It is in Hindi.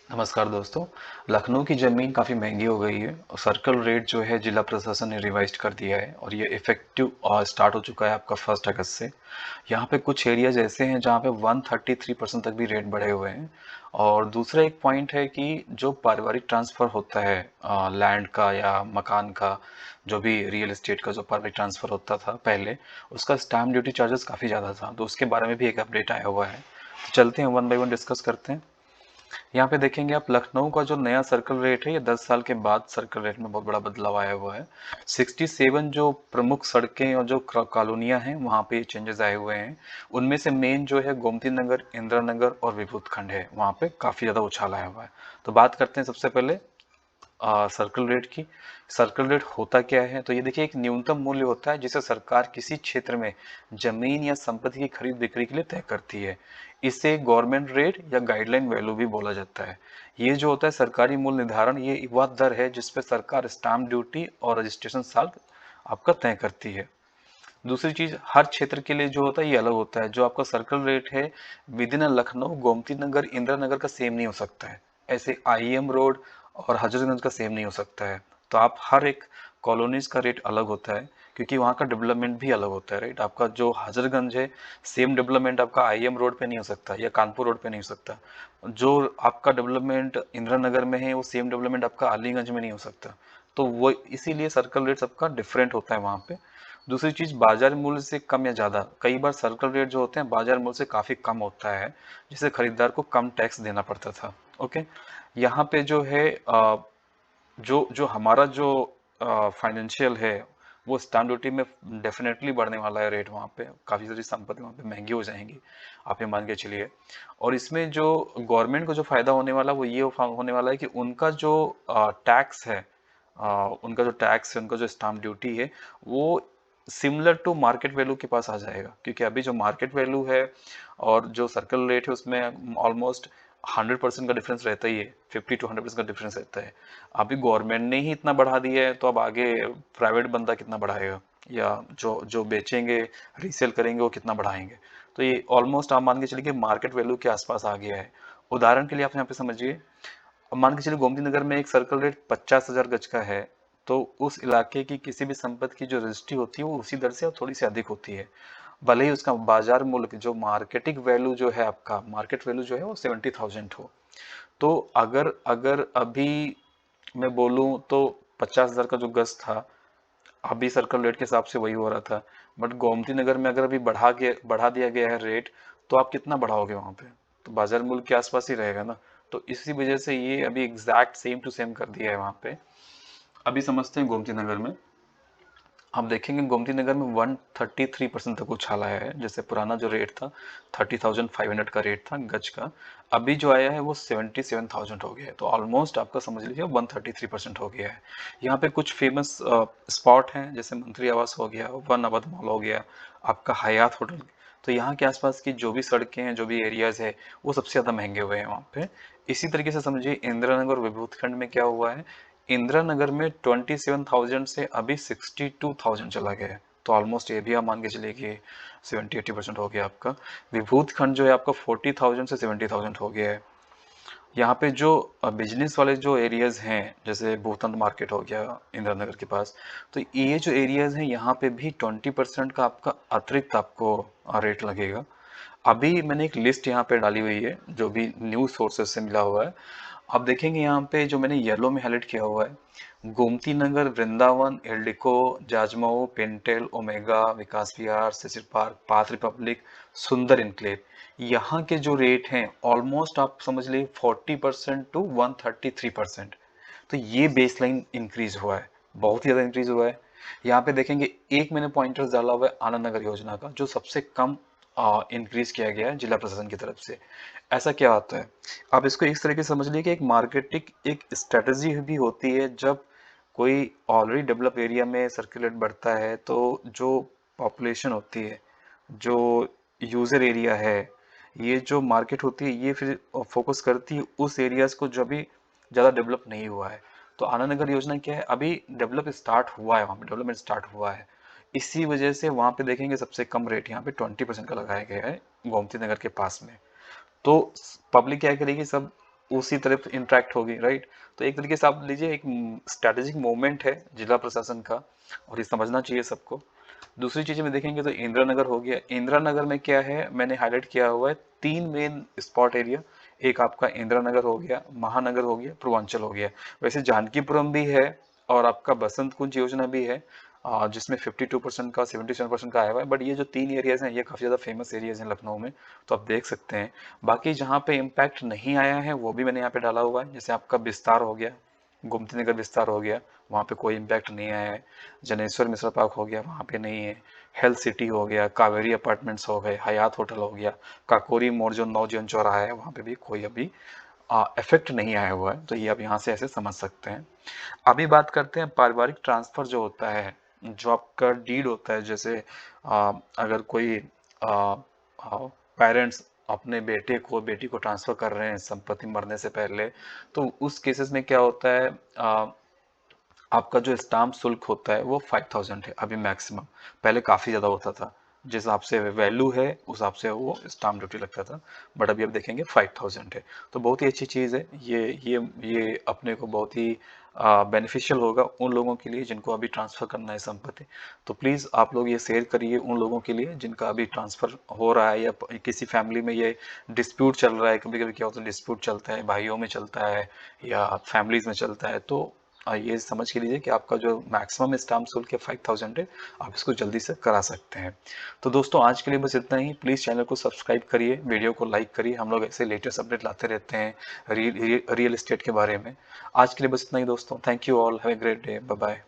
नमस्कार दोस्तों। लखनऊ की ज़मीन काफ़ी महंगी हो गई है और सर्कल रेट जो है जिला प्रशासन ने रिवाइज कर दिया है और ये इफेक्टिव स्टार्ट हो चुका है आपका 1 अगस्त से। यहाँ पे कुछ एरियाज ऐसे हैं जहाँ पे 133% तक भी रेट बढ़े हुए हैं। और दूसरा एक पॉइंट है कि जो पारिवारिक ट्रांसफ़र होता है लैंड का या मकान का, जो भी रियल एस्टेट का जो पारिवारिक ट्रांसफ़र होता था पहले, उसका स्टैम्प ड्यूटी चार्जेस काफ़ी ज़्यादा था, तो उसके बारे में भी एक अपडेट आया हुआ है। तो चलते हैं वन बाई वन डिस्कस करते हैं। यहाँ पे देखेंगे आप, लखनऊ का जो नया सर्कल रेट है ये 10 साल के बाद सर्कल रेट में बहुत बड़ा बदलाव आया हुआ है। 67 जो प्रमुख सड़कें और जो कॉलोनियां हैं वहाँ पे चेंजेस आए हुए हैं। उनमें से मेन जो है गोमती नगर, इंदिरा नगर और विभूत खंड है, वहाँ पे काफ़ी ज़्यादा उछाल आया हुआ है। तो बात करते हैं सबसे पहले सर्कल रेट की। सर्कल रेट होता क्या है, तो ये देखिए एक न्यूनतम मूल्य होता है जिसे सरकार किसी क्षेत्र में जमीन या संपत्ति की खरीद बिक्री के लिए तय करती है। इसे गवर्नमेंट रेट या गाइडलाइन वैल्यू भी बोला जाता है। ये जो होता है सरकारी मूल्य निर्धारण, ये वह दर है जिसपे सरकार स्टाम्प ड्यूटी और रजिस्ट्रेशन साल आपका तय करती है। दूसरी चीज, हर क्षेत्र के लिए जो होता है ये अलग होता है। जो आपका सर्कल रेट है विद इन लखनऊ, गोमती नगर, इंदिरा नगर का सेम नहीं हो सकता है। ऐसे आईएम रोड और हजरतगंज का सेम नहीं हो सकता है। तो आप हर एक कॉलोनीज का रेट अलग होता है, क्योंकि वहाँ का डेवलपमेंट भी अलग होता है। राइट, आपका जो हजरतगंज है, सेम डेवलपमेंट आपका आईएम रोड पे नहीं हो सकता या कानपुर रोड पे नहीं हो सकता। जो आपका डेवलपमेंट इंदिरा नगर में है वो सेम डेवलपमेंट आपका अलीगंज में नहीं हो सकता। तो वो इसीलिए सर्कल रेट सबका डिफरेंट होता है वहाँ पे। दूसरी चीज, बाजार मूल्य से कम या ज्यादा, कई बार सर्कल रेट जो होते हैं बाजार मूल्य से काफी कम होता है, जिससे खरीदार को कम टैक्स देना पड़ता था। ओके, यहाँ पे जो है जो जो हमारा जो फाइनेंशियल है, वो स्टैम्प ड्यूटी में डेफिनेटली बढ़ने वाला है रेट। वहाँ पे काफ़ी सारी संपत्ति वहाँ पे महंगी हो जाएंगी, आप ये मान के चलिए। और इसमें जो गवर्नमेंट को जो फायदा होने वाला वो ये होने वाला है कि उनका जो टैक्स है, उनका जो टैक्स है, उनका जो स्टाम्प ड्यूटी है, वो सिमिलर टू मार्केट वैल्यू के पास आ जाएगा। क्योंकि अभी जो मार्केट वैल्यू है और जो सर्कल रेट है उसमें ऑलमोस्ट 100% का डिफरेंस रहता ही है, 50 to 100% का डिफरेंस रहता है। अभी गवर्नमेंट ने ही इतना बढ़ा दिया है, तो अब आगे प्राइवेट बंदा कितना बढ़ाएगा, या जो जो बेचेंगे, रीसेल करेंगे, वो कितना बढ़ाएंगे। तो ये ऑलमोस्ट आप मान के चलिए कि मार्केट वैल्यू के आसपास आ गया है। उदाहरण के लिए आप यहाँ पे समझिए, अब मान के चलिए गोमती नगर में एक सर्कल रेट 50,000 गज का है, तो उस इलाके की किसी भी संपत्ति की जो रजिस्ट्री होती है वो उसी दर से और थोड़ी सी अधिक होती है, भले ही उसका बाजार मूल्य जो मार्केटिंग वैल्यू जो है, आपका मार्केट वैल्यू जो है वो 70,000 हो। तो अगर अगर अभी मैं बोलूं तो 50,000 का जो गज था, अभी सर्कल रेट के हिसाब से वही हो रहा था। बट गोमती नगर में अगर अभी बढ़ा दिया गया है रेट, तो आप कितना बढ़ाओगे वहां पे, तो बाजार मूल्य के आसपास ही रहेगा ना। तो इसी वजह से ये अभी एग्जैक्ट सेम टू सेम कर दिया है वहां पे। अभी समझते हैं गोमती नगर में। आप देखेंगे गोमती नगर में 133% तक उछाल आया है। जैसे पुराना जो रेट था 30,500 का रेट था गज का, अभी जो आया है वो 77,000 हो गया है। तो ऑलमोस्ट आपका समझ लीजिए 133% हो गया है। यहाँ पे कुछ फेमस स्पॉट हैं, जैसे मंत्री आवास हो गया, वन अवध मॉल हो गया, आपका हयात होटल। तो यहाँ के आसपास की जो भी सड़कें हैं, जो भी एरियाज है, वो सबसे ज़्यादा महंगे हुए हैं वहाँ पे। इसी तरीके से समझिए इंदिरा नगर और विभूत खंड में क्या हुआ है। इंदिरा नगर में 27,000 से अभी 62,000 चला गया है। तो ऑलमोस्ट ये भी आप मान के चलिए कि 70-80% हो गया आपका। विभूत खंड जो है आपका 40,000 से 70,000 हो गया है। यहाँ पे जो बिजनेस वाले जो एरियाज हैं, जैसे भूतन मार्केट हो गया इंदिरा नगर के पास, तो ये जो एरियाज हैं यहाँ पे भी 20% का आपका अतिरिक्त आपको रेट लगेगा। अभी मैंने एक लिस्ट यहाँ पे डाली हुई है जो भी न्यूज़ सोर्सेज से मिला हुआ है। आप देखेंगे यहाँ पे जो मैंने येलो में हाईलाइट किया हुआ है, गोमती नगर, वृंदावन, एल्डिको, जाजमऊ, पेंटेल, ओमेगा, विकास विहार, शिशिर पार्क, पार्थ रिपब्लिक, सुंदर इनक्लेव, यहाँ के जो रेट हैं ऑलमोस्ट आप समझ लीजिए 40% टू 133%। तो ये बेसलाइन इंक्रीज हुआ है, बहुत ही ज़्यादा इंक्रीज हुआ है। यहाँ पे देखेंगे एक मैंने पॉइंटर्स डाला हुआ है आनंद नगर योजना का, जो सबसे कम इंक्रीज किया गया है जिला प्रशासन की तरफ से। ऐसा क्या होता है, आप इसको इस तरीके से समझ लीजिए कि एक मार्केटिंग एक स्ट्रेटजी भी होती है। जब कोई ऑलरेडी डेवलप एरिया में सर्कुलेट बढ़ता है, तो जो पॉपुलेशन होती है, जो यूजर एरिया है, ये जो मार्केट होती है, ये फिर फोकस करती है उस एरियाज को जो अभी ज़्यादा डेवलप नहीं हुआ है। तो आनंद नगर योजना क्या है, अभी डेवलप स्टार्ट हुआ है, वहाँ पे डेवलपमेंट स्टार्ट हुआ है। इसी वजह से वहाँ पे देखेंगे सबसे कम रेट यहाँ पे 20% का लगाया गया है गोमती नगर के पास में। तो पब्लिक क्या करेगी, सब उसी तरफ इंटरेक्ट होगी, राइट। तो एक तरीके से आप लीजिए एक स्ट्रैटेजिक मूवमेंट है जिला प्रशासन का, और ये समझना चाहिए सबको। दूसरी चीज़ में देखेंगे तो इंदिरा नगर हो गया। इंदिरा नगर में क्या है, मैंने हाईलाइट किया हुआ है 3 मेन स्पॉट एरिया। एक आपका इंदिरा नगर हो गया, महानगर हो गया, पूर्वांचल हो गया। वैसे जानकीपुरम भी है और आपका बसंत कुंज योजना भी है, जिसमें 52% का 77% का आया हुआ है। बट ये जो 3 एरियाज हैं ये काफ़ी ज़्यादा फेमस एरियाज हैं लखनऊ में, तो आप देख सकते हैं। बाकी जहाँ पे इम्पैक्ट नहीं आया है वो भी मैंने यहाँ पे डाला हुआ है। जैसे आपका विस्तार हो गया, गोमती नगर विस्तार हो गया, वहाँ पे कोई इम्पैक्ट नहीं आया है। जनेश्वर मिश्रा पार्क हो गया, वहाँ पे नहीं है। हेल्थ सिटी हो गया, कावेरी अपार्टमेंट्स हो गए, हयात होटल हो गया, काकोरी मोड़ जो नौजवान चौराहा है वहाँ पे भी कोई अभी इफेक्ट नहीं आया हुआ है। तो ये आप यहाँ से ऐसे समझ सकते हैं। अभी बात करते हैं पारिवारिक ट्रांसफर जो होता है, जो आपका डीड होता है। जैसे अगर कोई पेरेंट्स अपने बेटे को बेटी को ट्रांसफर कर रहे हैं संपत्ति मरने से पहले, तो उस केसेस में क्या होता है, आपका जो स्टाम्प शुल्क होता है वो 5000 है अभी मैक्सिमम। पहले काफ़ी ज़्यादा होता था, जिस हिसाब से वैल्यू है उस हिसाब से वो स्टाम्प ड्यूटी लगता था। बट अभी आप देखेंगे 5000 है। तो बहुत ही अच्छी चीज़ है ये अपने को बहुत ही बेनिफिशियल होगा उन लोगों के लिए जिनको अभी ट्रांसफ़र करना है संपत्ति। तो प्लीज़ आप लोग ये शेयर करिए उन लोगों के लिए जिनका अभी ट्रांसफ़र हो रहा है, या किसी फैमिली में ये डिस्प्यूट चल रहा है। कभी कभी क्या होता है, डिस्प्यूट चलता है, भाइयों में चलता है या फैमिलीज़ में चलता है। तो ये समझ के लीजिए कि आपका जो मैक्सिमम स्टाम्प शुल्क है 5000 है, आप इसको जल्दी से करा सकते हैं। तो दोस्तों आज के लिए बस इतना ही। प्लीज़ चैनल को सब्सक्राइब करिए, वीडियो को लाइक करिए। हम लोग ऐसे लेटेस्ट अपडेट लाते रहते हैं रियल एस्टेट के बारे में। आज के लिए बस इतना ही दोस्तों। Thank you all, have a great day, bye bye.